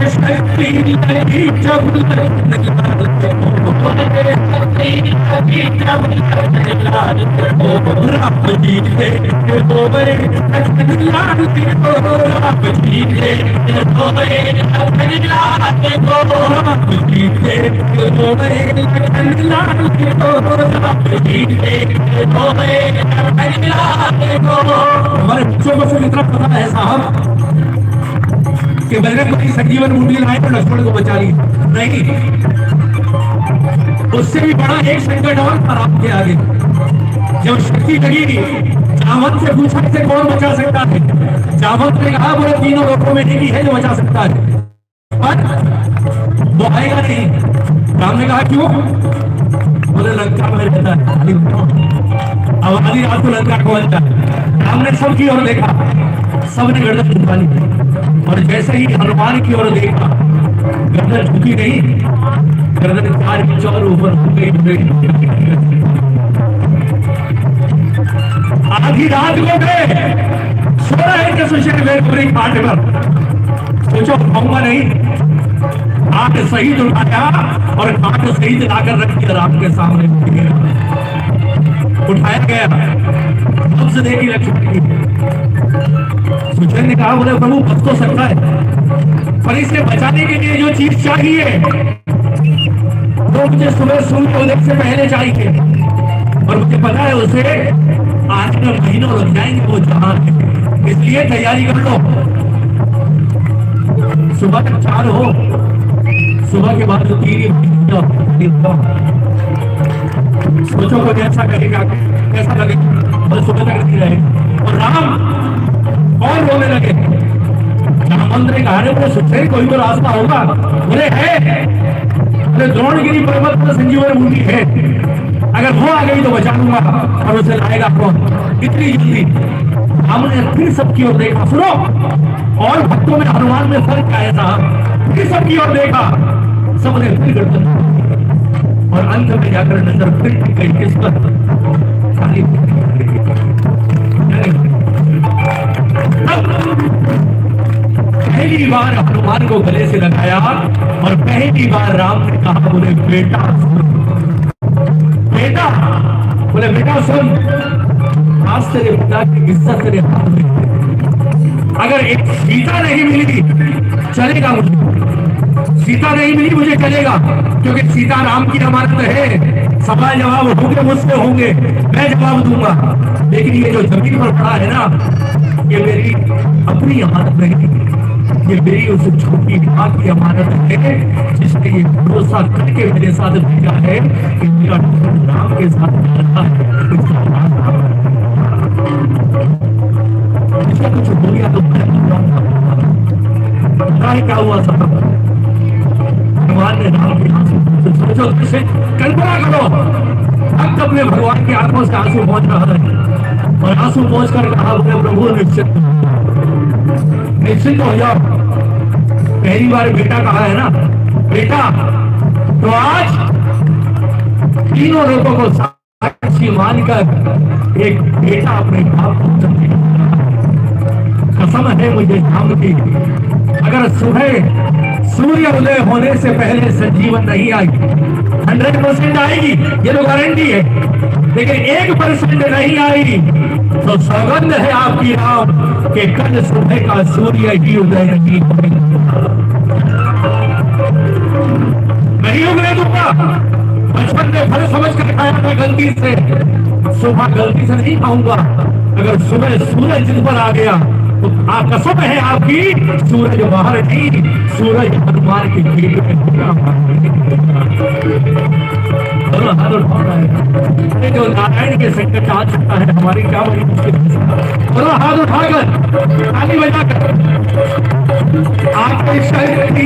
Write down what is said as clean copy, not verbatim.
शक्ति लगी जब लगन लाल को, राम जी थे रोए लगन लाल को, राम जी थे रोए लगन लाल को, राम जी थे रोए लगन लाल को, राम जी थे रोए लगन लाल को। हमारे बच्चों को फिर इतना पता है साहब कि बजरंग संजीवन बूटी लाए तो लक्ष्मण को बचा ली, नहीं, उससे भी बड़ा एक संकट और था राम के आगे। जब शक्ति लगी जावत से पूछा इसे कौन बचा सकता है, जावत ने कहा बोले तीनों लोगों में एक ही है जो बचा सकता है, पर वो आएगा नहीं। राम ने कहा क्यों, बोले लंका में रहता है, अब आधी रात को लंका खोलता है। राम ने सबकी ओर देखा, सबने गर्दन झुका ली, और जैसे ही हनुमान की ओर देखा गर्दन झुकी नहीं, गर्दन चार की चौर ऊपर हो गई। आधी रात को गए सो रहे थे सुशेर पूरी खाट पर, सोचो खाऊंगा नहीं, खाट शहीद उठाया और खाट शहीद लाकर रख दिया राम के सामने, उठाया गया सबसे देखी लक्ष्मण की। सुशेर ने कहा बोले प्रभु बच तो सकता है, पर इसे बचाने के लिए जो चीज चाहिए वो मुझे सुबह सूर्य उदय से पहले चाहिए, और मुझे पता है उसे आने में महीनों लग जाएंगे वो जहां है, इसलिए तैयारी कर लो। सुबह तक 4 हो, सुबह के बाद 3 सोचो को कैसा करेगा, कैसा लगेगा, और सुबह तक नहीं रहे। और राम और रोने लगे। रामचंद्र ने कहा बोले सुशेर कोई तो रास्ता होगा, बोले है, बोले द्रोणगिरी पर्वत पर संजीवन बूटी है, अगर वो आ गई तो बचा लूंगा, और उसे लाएगा कौन इतनी जल्दी। हमने फिर सबकी ओर देखा, सुनो और भक्तों में हनुमान में फर्क क्या है साहब, फिर सबकी ओर देखा, सबने फिर गर्दन, और अंत में जाकर नजर फिर गई किस पर, खाली पहली बार हनुमान को गले से लगाया, और पहली बार राम ने कहा बोले बेटा, बेटा, बोले बेटा सुन, आज तेरे पिता की इज्जत तेरे हाथ में, अगर एक सीता नहीं मिली चलेगा मुझे, सीता नहीं मिली मुझे चलेगा, क्योंकि सीता राम की अमानत है, सवाल जवाब होंगे मुझसे होंगे, मैं जवाब दूंगा, लेकिन ये जो जमीन पर पड़ा है ना, ये मेरी अपनी अमानत नहीं, ये मेरी उस छोटी माँ की अमानत है, जिसने ये भरोसा करके मेरे साथ भेजा है कि मेरा राम के साथ रहता है, इसका नाम राम है। इसका कुछ हो गया तो क्या हुआ सब, भगवान ने राम के आंसू, सोचो कल्पना करो, अब अपने भगवान की आंखों से आंसू पहुंच रहा है, और आंसू पहुंच कर कहा प्रभु निश्चित हो जाओ, पहली बार बेटा कहा है ना, बेटा तो आज तीनों लोगों को साक्षी मानकर एक बेटा अपने बाप को कसम है मुझे नाम की, अगर सुबह सूर्य उदय होने से पहले संजीवन नहीं आई, 100% आएगी ये तो गारंटी है, लेकिन 1% नहीं आई तो सौगंध है आपकी राम कि कल सुबह का सूर्य ही उदय नहीं होगा, नहीं उगने दूंगा। बचपन में फल समझ कर खाया था गलती से, सुबह गलती से नहीं खाऊंगा, अगर सुबह सूरज जिस पर आ गया तो कसम है आपकी, सूरज बाहर नहीं, सूरज हनुमान की भीड़ में जो नारायण के संकट आ चुका है, हमारी क्या बड़ी मुश्किल है, हाथ उठाकर ताली बजाकर आपकी शक्ति